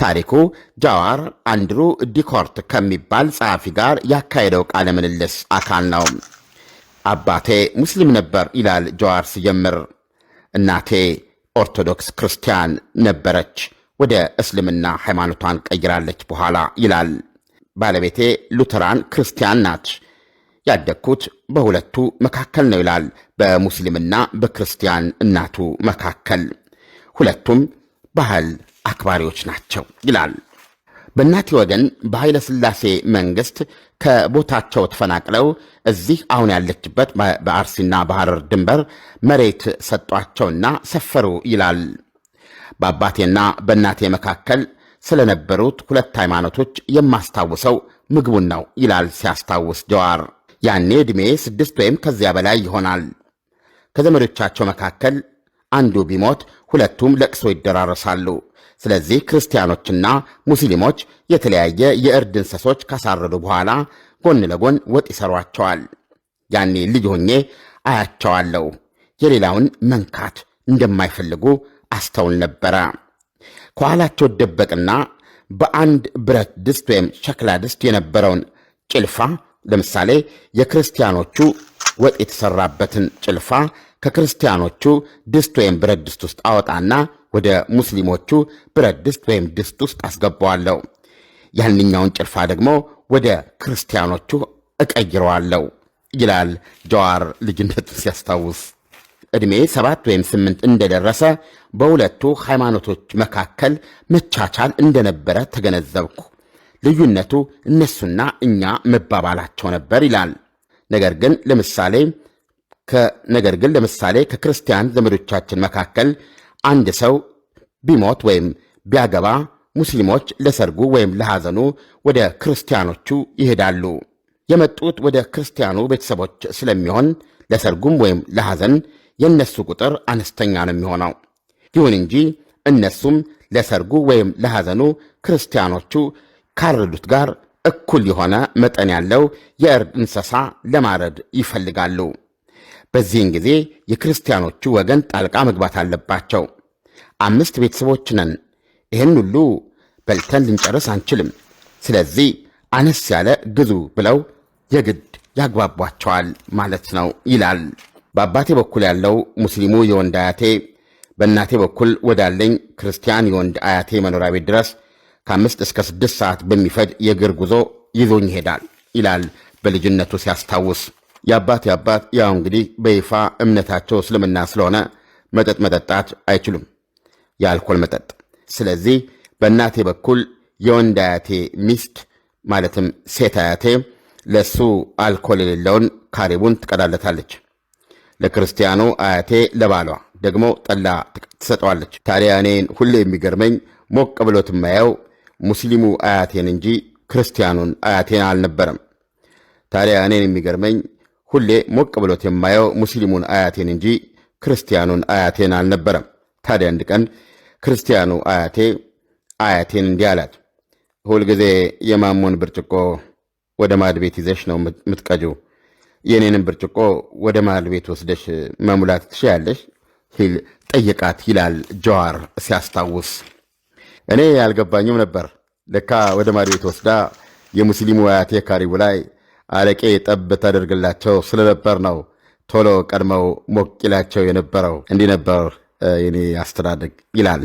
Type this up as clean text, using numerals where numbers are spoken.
ታሪኩ ጃዋር አንድሩ ዲኮርት ከሚባል ጸሐፊ ጋር ያካሄደው ቃለ ምልልስ አካል ነው። አባቴ ሙስሊም ነበር ይላል ጃዋር ሲጀምር። እናቴ ኦርቶዶክስ ክርስቲያን ነበረች፣ ወደ እስልምና ሃይማኖቷን ቀይራለች በኋላ ይላል። ባለቤቴ ሉተራን ክርስቲያን ናት። ያደግኩት በሁለቱ መካከል ነው ይላል። በሙስሊምና በክርስቲያን እናቱ መካከል። ሁለቱም ባህል አክባሪዎች ናቸው ይላል። በእናቴ ወገን በኃይለ ሥላሴ መንግሥት ከቦታቸው ተፈናቅለው እዚህ አሁን ያለችበት በአርሲና በሐረር ድንበር መሬት ሰጧቸውና ሰፈሩ ይላል። በአባቴና በእናቴ መካከል ስለነበሩት ሁለት ሃይማኖቶች የማስታውሰው ምግቡን ነው ይላል ሲያስታውስ ጃዋር። ያኔ ዕድሜ 6 ወይም ከዚያ በላይ ይሆናል። ከዘመዶቻቸው መካከል አንዱ ቢሞት ሁለቱም ለቅሶ ይደራረሳሉ። ስለዚህ ክርስቲያኖችና ሙስሊሞች የተለያየ የእርድ እንስሶች ካሳረዱ በኋላ ጎን ለጎን ወጥ ይሰሯቸዋል። ያኔ ልጅ ሆኜ አያቸዋለሁ። የሌላውን መንካት እንደማይፈልጉ አስተውል ነበረ። ከኋላቸው ደበቅና በአንድ ብረት ድስት ወይም ሸክላ ድስት የነበረውን ጭልፋ፣ ለምሳሌ የክርስቲያኖቹ ወጥ የተሰራበትን ጭልፋ ከክርስቲያኖቹ ድስት ወይም ብረት ድስት ውስጥ አወጣና ወደ ሙስሊሞቹ ብረት ድስት ወይም ድስት ውስጥ አስገባዋለሁ። ያንኛውን ጭልፋ ደግሞ ወደ ክርስቲያኖቹ እቀይረዋለሁ ይላል ጃዋር ልጅነቱን ሲያስታውስ። ዕድሜ 7 ወይም 8 እንደደረሰ በሁለቱ ሃይማኖቶች መካከል መቻቻል እንደነበረ ተገነዘብኩ። ልዩነቱ እነሱና እኛ መባባላቸው ነበር ይላል። ነገር ግን ለምሳሌ ከክርስቲያን ዘመዶቻችን መካከል አንድ ሰው ቢሞት ወይም ቢያገባ ሙስሊሞች ለሰርጉ ወይም ለሐዘኑ ወደ ክርስቲያኖቹ ይሄዳሉ። የመጡት ወደ ክርስቲያኑ ቤተሰቦች ስለሚሆን ለሰርጉም ወይም ለሐዘን የእነሱ ቁጥር አነስተኛ ነው የሚሆነው። ይሁን እንጂ እነሱም ለሰርጉ ወይም ለሐዘኑ ክርስቲያኖቹ ካረዱት ጋር እኩል የሆነ መጠን ያለው የእርድ እንስሳ ለማረድ ይፈልጋሉ። በዚህን ጊዜ የክርስቲያኖቹ ወገን ጣልቃ መግባት አለባቸው። 5 ቤተሰቦች ነን፣ ይህን ሁሉ በልተን ልንጨርስ አንችልም፣ ስለዚህ አነስ ያለ ግዙ ብለው የግድ ያግባቧቸዋል ማለት ነው ይላል። በአባቴ በኩል ያለው ሙስሊሙ የወንድ አያቴ በእናቴ በኩል ወዳለኝ ክርስቲያን የወንድ አያቴ መኖሪያ ቤት ድረስ ከ5 እስከ 6 ሰዓት በሚፈጅ የእግር ጉዞ ይዞኝ ይሄዳል ይላል በልጅነቱ ሲያስታውስ። የአባቴ አባት ያው እንግዲህ በይፋ እምነታቸው እስልምና ስለሆነ መጠጥ መጠጣት አይችሉም፣ የአልኮል መጠጥ። ስለዚህ በእናቴ በኩል የወንድ አያቴ ሚስት ማለትም ሴት አያቴ ለሱ አልኮል የሌለውን ካሪቡን ትቀዳለታለች። ለክርስቲያኑ አያቴ ለባሏ ደግሞ ጠላ ትሰጠዋለች። ታዲያ እኔን ሁሌ የሚገርመኝ ሞቅ ብሎት የማየው ሙስሊሙ አያቴን እንጂ ክርስቲያኑን አያቴን አልነበረም። ታዲያ እኔን የሚገርመኝ ሁሌ ሞቅ ብሎት የማየው ሙስሊሙን አያቴን እንጂ ክርስቲያኑን አያቴን አልነበረም። ታዲያ አንድ ቀን ክርስቲያኑ አያቴን እንዲህ አላት፣ ሁልጊዜ የማሞን ብርጭቆ ወደ ማድ ቤት ይዘሽ ነው የምትቀጂው፣ የእኔንም ብርጭቆ ወደ ማድ ቤት ወስደሽ መሙላት ትችያለሽ ሲል ጠየቃት ይላል ጃዋር ሲያስታውስ። እኔ ያልገባኝም ነበር። ለካ ወደ ማድ ቤት ወስዳ የሙስሊሙ አያቴ ካሪቡ ላይ አረቄ ጠብ ታደርግላቸው ስለነበር ነው ቶሎ ቀድመው ሞቅ ይላቸው የነበረው። እንዲህ ነበር የኔ አስተዳደግ ይላል።